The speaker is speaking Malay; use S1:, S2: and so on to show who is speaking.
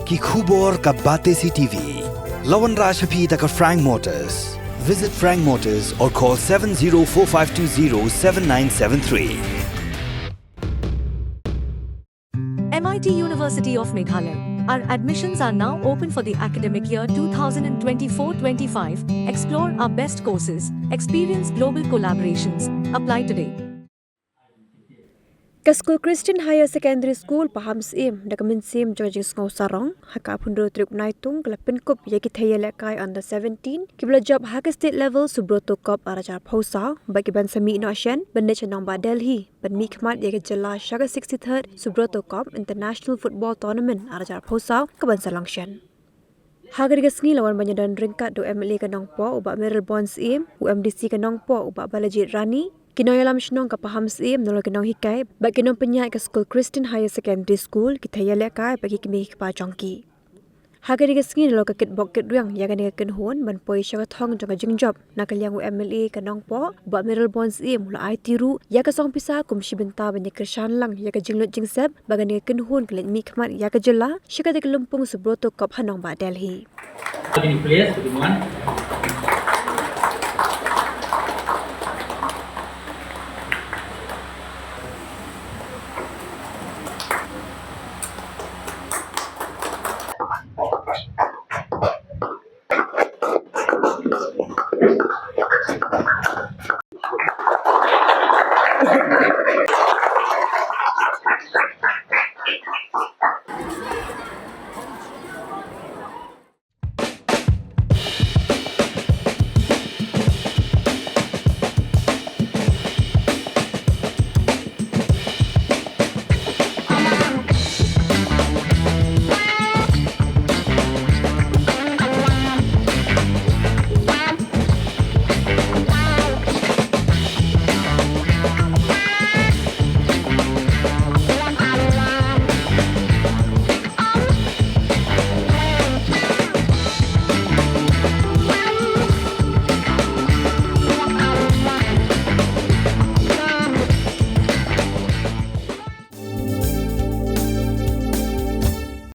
S1: ki khubor ka bate si TV. Lawan Rashaphi taka Frank Motors. Visit Frank Motors or call 7045207973.
S2: MIT University of Meghalaya. Our admissions are now open for the academic year 2024-25. Explore our best courses, experience global collaborations. Apply today.
S3: School Christian Higher Secondary School paham sim dakamin sim jajing ngau sarong haka pundro trip naitung kelapin kup yaki Thei Ïalehkai under 17 kibla job haka state level Subroto kop arajar pausa bagi ban sami no Shen ban ne chanong ba Delhi ban mi Khmat yaki jala shaga 63rd Subroto kop international football tournament arajar pausa ke ban salang Shen. Hagar gasngi lawan banyadan ringkat do MLA kanong po uba Meril Bonds im UMDC kanong po uba Balajit Rani Kinoy alam sinong kapaham sim nolo kinong hikai bag kinong penyai ke School Christian Higher Secondary School ki Thei Ïalehkai bagi kimi pa jongki. Haga diga sngin nolo ka kit bok kit riang yaga ne ken hon ban poi shaga thong jonga jingjop nakalyang MLA kanong po ba Meril Bonds im mula ai tiru yaga song pisa kum shibenta ban yakrshan lang yaga jinglot jingsep baga ne ken hon klen mi Khmat yaga jela shaga de lumpung Subroto kop hanong ba Delhi.
S4: In place, good one.